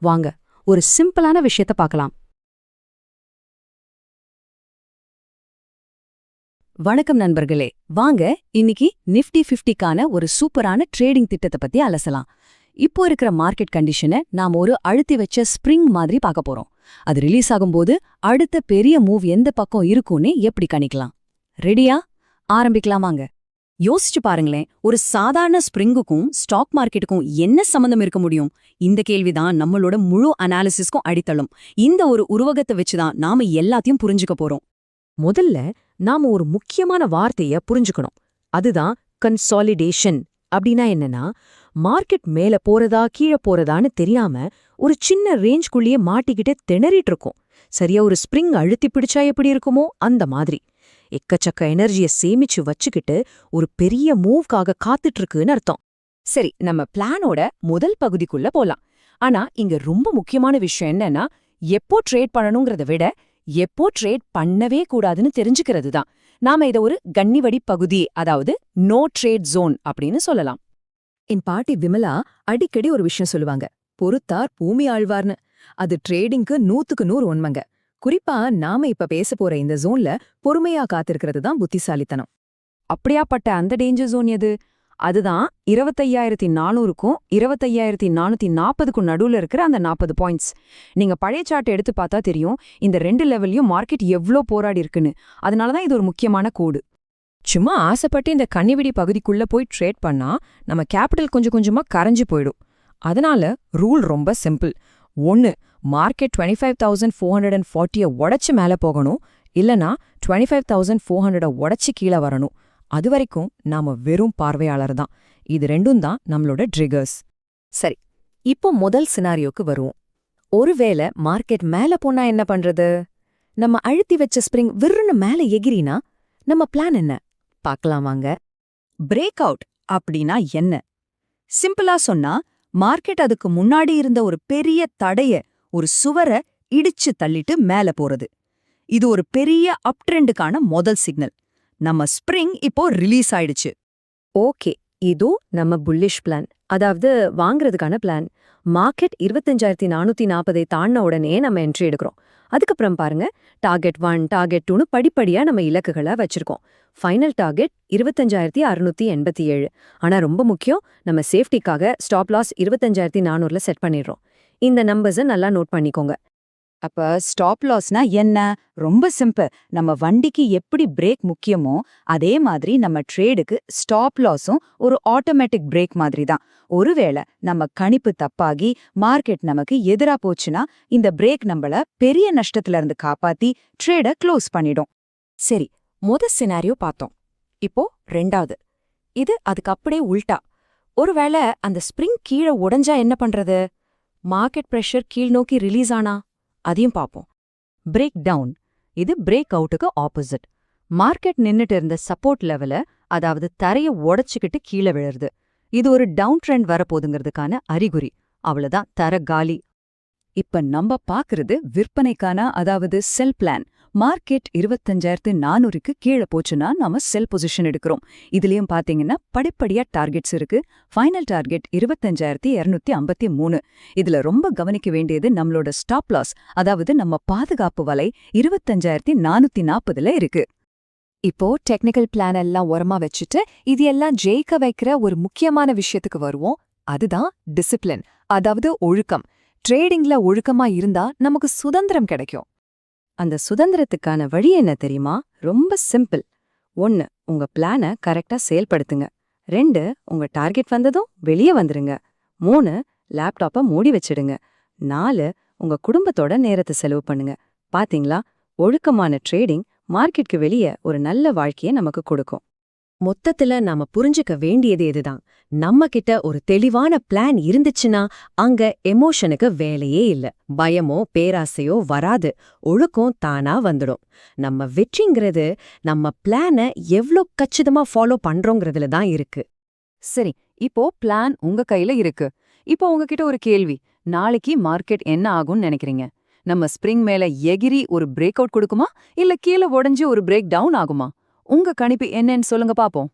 வாங்க ஒரு சிம்பிளான விஷயத்த பார்க்கலாம். வணக்கம் நண்பர்களே, வாங்க இன்னைக்கு நிஃப்டி 50க்கான ஒரு சூப்பரான ட்ரேடிங் திட்டத்தை பத்தி அலசலாம். இப்போ இருக்கிற மார்க்கெட் கண்டிஷனை நாம ஒரு அழுத்தி வச்ச ஸ்ப்ரிங் மாதிரி பார்க்க போறோம். அது ரிலீஸ் ஆகும்போது அடுத்த பெரிய மூவ் எந்த பக்கம் இருக்கும்னு எப்படி கணிக்கலாம்? ரெடியா? ஆரம்பிக்கலாமாங்க. யோசிச்சு பாருங்களேன், ஒரு சாதாரண ஸ்ப்ரிங்குக்கும் ஸ்டாக் மார்க்கெட்டுக்கும் என்ன சம்பந்தம் இருக்க முடியும்? இந்த கேள்விதான் நம்மளோட முழு அனாலிசிஸ்க்கும் அடித்தளம். இந்த ஒரு உருவகத்தை வச்சுதான் நாம எல்லாத்தையும் புரிஞ்சுக்க போறோம். முதல்ல நாம ஒரு முக்கியமான வார்த்தைய புரிஞ்சுக்கணும். அதுதான் கன்சாலிடேஷன். அப்படின்னா என்னன்னா, மார்க்கெட் மேல போறதா கீழே போறதான்னு தெரியாம ஒரு சின்ன ரேஞ்ச்குள்ளேயே மாட்டிக்கிட்டு திணறிட்டு இருக்கும். சரியா ஒரு ஸ்ப்ரிங் அழுத்தி பிடிச்சா எப்படி இருக்குமோ அந்த மாதிரி எக்கச்சக்க எனர்ஜியை சேமிச்சு வச்சுக்கிட்டு ஒரு பெரிய மூவ்காக காத்துட்டு இருக்குன்னு அர்த்தம். சரி, நம்ம பிளானோட முதல் பகுதிக்குள்ள போலாம். ஆனா இங்க ரொம்ப முக்கியமான விஷயம் என்னன்னா, எப்போ ட்ரேட் பண்ணணுங்கிறத விட எப்போ ட்ரேட் பண்ணவே கூடாதுன்னு தெரிஞ்சுக்கிறது தான். நாம இதை ஒரு கன்னிவடி பகுதி, அதாவது நோ ட்ரேட் ஜோன் அப்படின்னு சொல்லலாம். என் பாட்டி விமலா அடிக்கடி ஒரு விஷயம் சொல்லுவாங்க, பொறுத்தார் பூமி ஆழ்வார்னு. அது ட்ரேடிங்க்கு 100க்கு 100 உண்மைங்க. குறிப்பா நாம இப்ப பேச போற இந்த ஜோன்ல பொறுமையா காத்திருக்கிறது தான் புத்திசாலித்தனம். அப்படியாப்பட்ட அந்த டேஞ்சர் ஜோன் எது? அதுதான் 25,400க்கும் 25,440க்கும் நடுவுல இருக்கிற அந்த 40 பாயிண்ட்ஸ். நீங்க பழைய சார்ட் எடுத்து பார்த்தா தெரியும், இந்த ரெண்டு லெவல்லையும் மார்க்கெட் எவ்ளோ போராடி இருக்குன்னு. அதனாலதான் இது ஒரு முக்கியமான கோடு. சும்மா ஆசைப்பட்டு இந்த கன்னிவிடி பகுதிக்குள்ள போய் ட்ரேட் பண்ணா நம்ம கேபிட்டல் கொஞ்சம் கொஞ்சமா கரைஞ்சு போயிடும். அதனால ரூல் ரொம்ப சிம்பிள். 1, மார்க்கெட் 25,440 உடைச்சு மேல போகணும், இல்லனா 25,400 உடைச்சு கீழே வரணும். அது வரைக்கும் நாம வெறும் பார்வையாளர் தான். இது ரெண்டும் தான் நம்மளோட ட்ரிகர்ஸ். சரி, இப்போ முதல் சினாரியோக்கு வருவோம். ஒருவேளை மார்க்கெட் மேல போனா என்ன பண்றது? நம்ம அழுத்தி வச்ச ஸ்ப்ரிங் விருன்னு மேல எகிரினா நம்ம பிளான் என்ன? பார்க்கலாம் வாங்க. பிரேக் அவுட் அப்படின்னா என்ன? சிம்பிளா சொன்னா, மார்க்கெட் அதுக்கு முன்னாடி இருந்த ஒரு பெரிய தடைய, ஒரு சுவரை இடிச்சு தள்ளிட்டு மேல போறது. இது ஒரு பெரிய அப் ட்ரெண்டுக்கான முதல் சிக்னல். நம்ம ஸ்ப்ரிங் இப்போ ரிலீஸ் ஆயிடுச்சு. ஓகே, இதோ நம்ம புல்லிஷ் பிளான், அதாவது வாங்குறதுக்கான பிளான். மார்க்கெட் 25,440 தாண்டின உடனே நம்ம என்ட்ரி எடுக்கிறோம். அதுக்கப்புறம் பாருங்க, டார்கெட் 1, டார்கெட் 2னு படிப்படியா நம்ம இலக்குகளை வச்சிருக்கோம். Final target 25,687. ஆனா ரொம்ப முக்கியம், நம்ம சேஃப்டிக்காக ஸ்டாப் லாஸ் 25,400ல செட் பண்ணிடுறோம். இந்த நம்பர்ஸை நல்லா நோட் பண்ணிக்கோங்க. அப்ப ஸ்டாப் லாஸ்னா என்ன? ரொம்ப சிம்பிள். நம்ம வண்டிக்கு எப்படி பிரேக் முக்கியமோ அதே மாதிரி நம்ம ட்ரேடுக்கு ஸ்டாப் லாஸும் ஒரு ஆட்டோமேட்டிக் பிரேக் மாதிரி தான். ஒருவேளை நம்ம கணிப்பு தப்பாகி மார்க்கெட் நமக்கு எதிரா போச்சுன்னா இந்த பிரேக் நம்மள பெரிய நஷ்டத்துல இருந்து காப்பாத்தி ட்ரேட க்ளோஸ் பண்ணிடும். சரி, சினாரியோ பார்த்தோம். இப்போ ரெண்டாவது. இது அதுக்கு அப்படியே உல்டா. ஒருவேளை அந்த ஸ்ப்ரிங் கீழே உடைஞ்சா என்ன பண்றது? மார்க்கெட் பிரஷர் கீழ் நோக்கி ரிலீஸ் ஆனா அதையும் பார்ப்போம். பிரேக் டவுன், இது பிரேக் அவுட்டுக்கு ஆப்போசிட். மார்க்கெட் நின்னுட்டு இருந்த சப்போர்ட் லெவல, அதாவது தரைய உடைச்சுக்கிட்டு கீழே விழுறது. இது ஒரு டவுன் ட்ரெண்ட் வரப்போதுங்கிறதுக்கான அறிகுறி. அவ்வளவுதான், தர காலி. இப்ப நம்ம பாக்குறது விற்பனைக்கான, அதாவது செல் பிளான். மார்க்கெட் 25,400க்கு கீழே போச்சுன்னா நாம செல் பொசிஷன் எடுக்கிறோம். இதுலயும் பாத்தீங்கன்னா படிப்படியா டார்கெட்ஸ் இருக்கு. Final target 25,253. இதுல ரொம்ப கவனிக்க வேண்டியது நம்மளோட ஸ்டாப் லாஸ், அதாவது நம்ம பாதுகாப்பு வலை 25,440ல இருக்கு. இப்போ டெக்னிக்கல் பிளான் எல்லாம் ஓரமா வச்சுட்டு இது எல்லாம் ஜெயிக்க வைக்கிற ஒரு முக்கியமான விஷயத்துக்கு வருவோம். அதுதான் டிசிப்ளின், அதாவது ஒழுக்கம். ட்ரேடிங்ல ஒழுக்கமா இருந்தா நமக்கு சுதந்திரம் கிடைக்கும். அந்த சுதந்திரத்துக்கான வழி என்ன தெரியுமா? ரொம்ப சிம்பிள். 1, உங்க பிளானை கரெக்டா செயல்படுத்துங்க. 2, உங்க டார்கெட் வந்ததும் வெளியே வந்துருங்க. 3, லேப்டாப்பை மூடி வச்சிடுங்க. 4, உங்க குடும்பத்தோட நேரத்தை செலவு பண்ணுங்க. பாத்தீங்களா, ஒழுக்கமான ட்ரேடிங் மார்க்கெட்க்கு வெளியே ஒரு நல்ல வாழ்க்கையை நமக்கு கொடுக்கும். மொத்தத்துல நாம புரிஞ்சுக்க வேண்டியது இதுதான். நம்ம கிட்ட ஒரு தெளிவான பிளான் இருந்துச்சுன்னா அங்க எமோஷனுக்கு வேலையே இல்ல. பயமோ பேராசையோ வராது. ஒழுக்கம் தானா வந்துடும். நம்ம வெற்றிங்கிறது நம்ம பிளானை எவ்ளோ கச்சிதமா ஃபாலோ பண்றோங்கிறதுல தான் இருக்கு. சரி, இப்போ பிளான் உங்க கையில இருக்கு. இப்போ உங்ககிட்ட ஒரு கேள்வி. நாளைக்கு மார்க்கெட் என்ன ஆகும்னு நினைக்கிறீங்க? நம்ம ஸ்ப்ரிங் மேல எகிரி ஒரு பிரேக் அவுட் கொடுக்குமா, இல்ல கீழே உடைஞ்சு ஒரு பிரேக் டவுன் ஆகுமா? உங்க கணிப்பு என்னன்னு சொல்லுங்க பாப்போம்.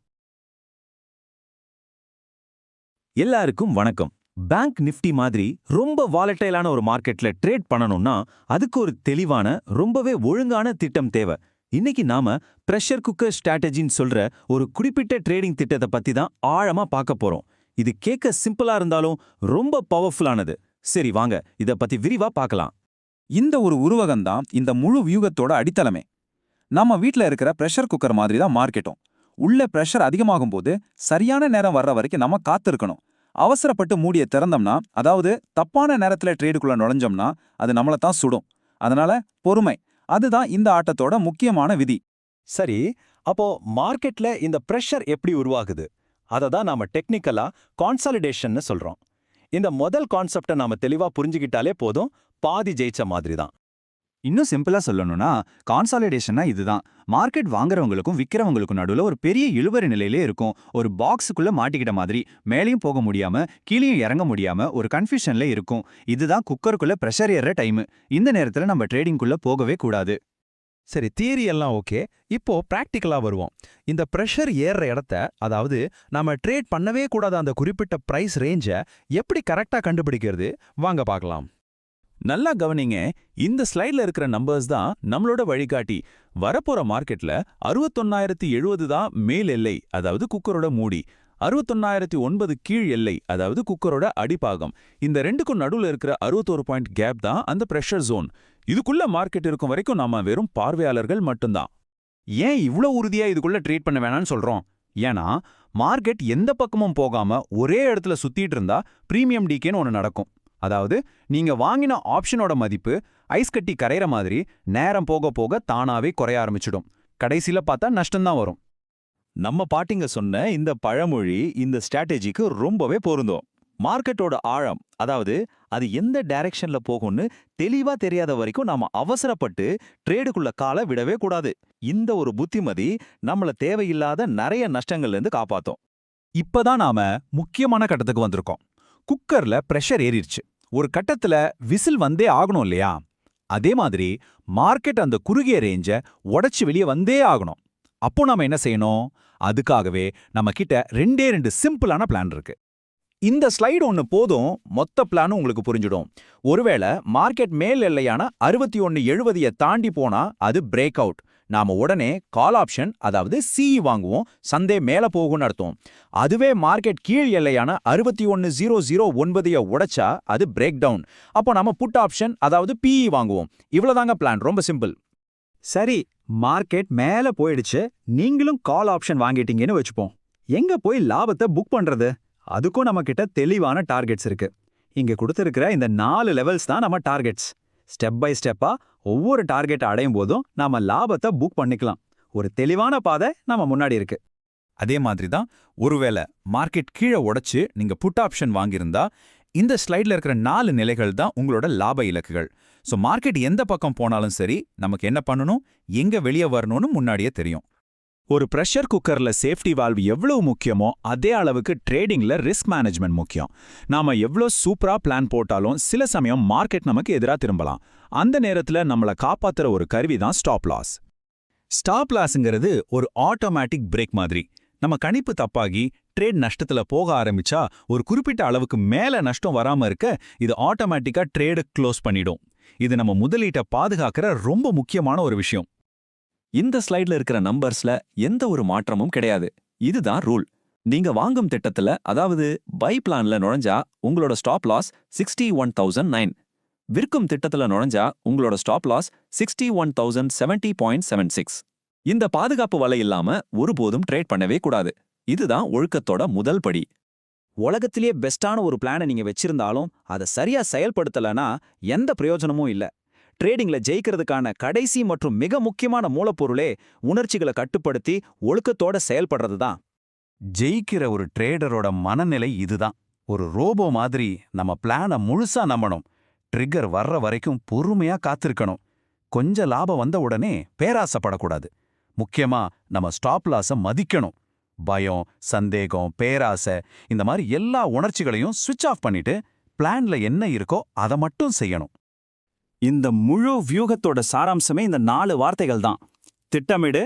எல்லாருக்கும் வணக்கம். பேங்க் நிஃப்டி மாதிரி ரொம்ப வாலட்டைலான ஒரு மார்க்கெட்ல ட்ரேட் பண்ணணும்னா அதுக்கு ஒரு தெளிவான ரொம்பவே ஒழுங்கான திட்டம் தேவை. இன்னைக்கு நாம பிரஷர் குக்கர் ஸ்ட்ராட்டஜின்னு சொல்ற ஒரு குறிப்பிட்ட ட்ரேடிங் திட்டத்தை பத்தி தான் ஆழமா பார்க்க போறோம். இது கேட்க சிம்பிளா இருந்தாலும் ரொம்ப பவர்ஃபுல்லானது. சரி வாங்க இத பத்தி விரிவா பார்க்கலாம். இந்த ஒரு உருவகம் தான் இந்த முழு வியூகத்தோட அடித்தளமே. நம்ம வீட்ல இருக்கிற பிரஷர் குக்கர் மாதிரி தான் மார்க்கெட்டும். உள்ள பிரஷர் அதிகமாகும் போது சரியான நேரம் வர்ற வரைக்கும் நம்ம காத்திருக்கணும். அவசரப்பட்டு மூடிய திறந்தோம்னா, அதாவது தப்பான நேரத்துல ட்ரேடுக்குள்ள நுழைஞ்சோம்னா அது நம்மள தான் சுடும். அதனால பொறுமை, அதுதான் இந்த ஆட்டத்தோட முக்கியமான விதி. சரி, அப்போ மார்க்கெட்ல இந்த பிரஷர் எப்படி உருவாகுது? அதை தான் நாம டெக்னிக்கலா கான்சாலிடேஷன்னு சொல்றோம். இந்த முதல் கான்செப்டை நாம தெளிவா புரிஞ்சுக்கிட்டாலே போதும், பாதி ஜெயிச்ச மாதிரி தான். இன்னும் சிம்பிளா சொல்லணும்னா கான்சாலிடேஷன்னா இதுதான். மார்க்கெட் வாங்குறவங்களுக்கும் விக்கிறவங்களுக்கும் நடுவுல ஒரு பெரிய இழுபறி நிலையிலே இருக்கும். ஒரு பாக்ஸுக்குள்ள மாட்டிக்கிட்ட மாதிரி, மேலேயும் போக முடியாம கீழேயும் இறங்க முடியாம ஒரு கன்ஃபியூஷன்ல இருக்கும். இதுதான் குக்கருக்குள்ள பிரஷர் ஏற டைம். இந்த நேரத்துல நம்ம ட்ரேடிங்குள்ள போகவே கூடாது. சரி, தியரி எல்லாம் ஓகே. இப்போ பிராக்டிக்கலா வருவோம். இந்த பிரஷர் ஏறுற இடத்த, அதாவது நாம ட்ரேட் பண்ணவே கூடாத அந்த குறிப்பிட்ட பிரைஸ் ரேஞ்சை எப்படி கரெக்டா கண்டுபிடிக்கிறது வாங்க பார்க்கலாம். நல்லா கவனிங்க, இந்த ஸ்லைட்ல இருக்கிற நம்பர்ஸ் தான் நம்மளோட வழிகாட்டி. வரப்போற மார்க்கெட்ல 61,070 தான் மேல் எல்லை, அதாவது குக்கரோட மூடி. 61,009 கீழ் எல்லை, அதாவது குக்கரோட அடிப்பாகம். இந்த ரெண்டுக்கும் நடுவுல இருக்கிற 61 பாயிண்ட் கேப் தான் அந்த பிரஷர் ஜோன். இதுக்குள்ள மார்க்கெட் இருக்கும் வரைக்கும் நாம வெறும் பார்வையாளர்கள் மட்டும்தான். ஏன் இவ்ளோ உறுதியா இதுக்குள்ள ட்ரேட் பண்ண வேணாம்னு சொல்றோம்? ஏன்னா மார்க்கெட் எந்த பக்கமும் போகாம ஒரே இடத்துல சுத்திட்டு இருந்தா பிரீமியம் டீகேன்னு ஒன்று நடக்கும். அதாவது நீங்க வாங்கின ஆப்ஷனோட மதிப்பு ஐஸ் கட்டி கரையிற மாதிரி நேரம் போக போக தானாவே குறைய ஆரம்பிச்சிடும். கடைசியில பார்த்தா நஷ்டம்தான் வரும். நம்ம பாட்டிங்க சொன்ன இந்த பழமொழி இந்த ஸ்ட்ராட்டஜிக்கு ரொம்பவே பொருந்தும். மார்க்கெட்டோட ஆழம், அதாவது அது எந்த டைரக்ஷன்ல போகும்னு தெளிவா தெரியாத வரைக்கும் நாம அவசரப்பட்டு ட்ரேடுக்குள்ள காலை விடவே கூடாது. இந்த ஒரு புத்திமதி நம்மள தேவையில்லாத நிறைய நஷ்டங்கள்ல இருந்து காப்பாத்தும். இப்பதான் நாம முக்கியமான கட்டத்துக்கு வந்திருக்கோம். குக்கர்ல பிரஷர் ஏறிடுச்சு. ஒரு கட்டத்துல விசில் வந்தே ஆகணும் இல்லையா? அதே மாதிரி மார்க்கெட் அந்த குறுகிய ரேஞ்ச உடைச்சு வெளியே வந்தே ஆகணும். அப்போ நாம என்ன செய்யணும்? அதுக்காகவே நம்ம கிட்ட ரெண்டு சிம்பிளான பிளான் இருக்கு. இந்த ஸ்லைடு ஒன்று போதும், மொத்த பிளானும் உங்களுக்கு புரிஞ்சிடும். ஒருவேளை மார்க்கெட் மேல் எல்லையான 61.70 தாண்டி போனா அது பிரேக் அவுட். நாம உடனே கால் ஆப்ஷன், அதாவது சிஇ வாங்குவோம். சந்தை மேல போகும்னு அர்த்தம். அதுவே மார்க்கெட் கீழ் எல்லையான 61,009 உடைச்சா அது பிரேக் டவுன். அப்போ நாம புட் ஆப்ஷன், அதாவது பிஇ வாங்குவோம். இவ்வளவுதாங்க பிளான், ரொம்ப சிம்பிள். சரி, மார்க்கெட் மேல போயிடுச்சு, நீங்களும் கால் ஆப்ஷன் வாங்கிட்டீங்கன்னு வச்சுப்போம். எங்க போய் லாபத்தை புக் பண்றது? அதுக்கும் நம்ம கிட்ட தெளிவான டார்கெட்ஸ் இருக்கு. இங்க கொடுத்திருக்கிற இந்த 4 லெவல்ஸ் தான் நம்ம டார்கெட்ஸ். ஸ்டெப் பை ஸ்டெப்பா ஒவ்வொரு டார்கெட் அடையும் போதும் நாம லாபத்தை புக் பண்ணிக்கலாம். ஒரு தெளிவான பாதை நம்ம முன்னாடி இருக்கு. அதே மாதிரி தான், ஒருவேளை மார்க்கெட் கீழே உடைச்சு நீங்க புட் ஆப்ஷன் வாங்கியிருந்தா, இந்த ஸ்லைட்ல இருக்கிற 4 நிலைகள் தான் உங்களோட லாப இலக்குகள். ஸோ மார்க்கெட் எந்த பக்கம் போனாலும் சரி, நமக்கு என்ன பண்ணணும், எங்க வெளியே வரணும்னு முன்னாடியே தெரியும். ஒரு பிரஷர் குக்கர்ல சேஃப்டி வால்வ் எவ்வளவு முக்கியமோ அதே அளவுக்கு ட்ரேடிங்ல ரிஸ்க் மேனேஜ்மெண்ட் முக்கியம். நாம எவ்வளோ சூப்பரா பிளான் போட்டாலும் சில சமயம் மார்க்கெட் நமக்கு எதிராக திரும்பலாம். அந்த நேரத்துல நம்மள காப்பாத்துற ஒரு கருவி தான் ஸ்டாப் லாஸ். ஸ்டாப் லாஸ்ங்கிறது ஒரு ஆட்டோமேட்டிக் பிரேக் மாதிரி. நம்ம கணிப்பு தப்பாகி ட்ரேட் நஷ்டத்துல போக ஆரம்பிச்சா ஒரு குறிப்பிட்ட அளவுக்கு மேல நஷ்டம் வராம இருக்க இது ஆட்டோமேட்டிக்கா ட்ரேடு க்ளோஸ் பண்ணிடும். இது நம்ம முதலீட்டை பாதுகாக்கிற ரொம்ப முக்கியமான ஒரு விஷயம். இந்த ஸ்லைட்ல இருக்கிற நம்பர்ஸ்ல எந்த ஒரு மாற்றமும் கிடையாது. இதுதான் ரூல். நீங்க வாங்கும் திட்டத்துல, அதாவது பை பிளான்ல நுழைஞ்சா உங்களோட ஸ்டாப் லாஸ் 61,009. விற்கும் திட்டத்துல நுழைஞ்சா உங்களோட ஸ்டாப் லாஸ் 61,070.76. இந்த பாதுகாப்பு வலை இல்லாம ஒருபோதும் ட்ரேட் பண்ணவே கூடாது. இதுதான் ஒழுக்கத்தோட முதல் படி. உலகத்திலேயே பெஸ்டான ஒரு பிளானை நீங்க வச்சிருந்தாலும் அதை சரியா செயல்படுத்தலைன்னா எந்த பிரயோஜனமும் இல்ல. ட்ரேடிங்ல ஜெயிக்கிறதுக்கான கடைசி மற்றும் மிக முக்கியமான மூலப்பொருளே உணர்ச்சிகளை கட்டுப்படுத்தி ஒழுக்கத்தோட செயல்படுறது தான். ஜெயிக்கிற ஒரு ட்ரேடரோட மனநிலை இதுதான். ஒரு ரோபோ மாதிரி நம்ம பிளானை முழுசா நம்பணும். ட்ரிகர் வர்ற வரைக்கும் பொறுமையா காத்திருக்கணும். கொஞ்சம் லாபம் வந்த உடனே பேராசைப்படக்கூடாது. முக்கியமா நம்ம ஸ்டாப் லாஸை மதிக்கணும். பயம், சந்தேகம், பேராசை, இந்த மாதிரி எல்லா உணர்ச்சிகளையும் ஸ்விட்ச் ஆஃப் பண்ணிட்டு பிளான்ல என்ன இருக்கோ அதை மட்டும் செய்யணும். இந்த முழு வியூகத்தோட சாராம்சமே இந்த 4 வார்த்தைகள் தான். திட்டமிடு,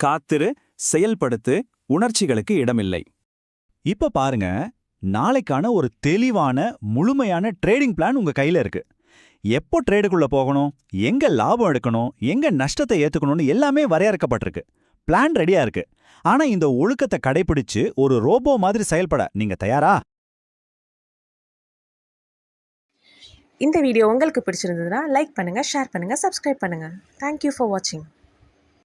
காத்திரு, செயல்படுத்து, உணர்ச்சிகளுக்கு இடமில்லை. இப்ப பாருங்க, நாளைக்கான ஒரு தெளிவான முழுமையான ட்ரேடிங் பிளான் உங்க கையில இருக்கு. எப்போ ட்ரேடுக்குள்ள போகணும், எங்க லாபம் எடுக்கணும், எங்க நஷ்டத்தை ஏத்துக்கணும்னு எல்லாமே வரையறுக்கப்பட்டிருக்கு. பிளான் ரெடியா இருக்கு. ஆனா இந்த ஒழுக்கத்தை கடைபிடிச்சு ஒரு ரோபோ மாதிரி செயல்பட நீங்க தயாரா? இந்த வீடியோ உங்களுக்கு பிடிச்சிருந்ததுன்னா லைக் பண்ணுங்கள், ஷேர் பண்ணுங்கள், சப்ஸ்கிரைப் பண்ணுங்கள். தேங்க்யூ ஃபார் வாட்சிங்.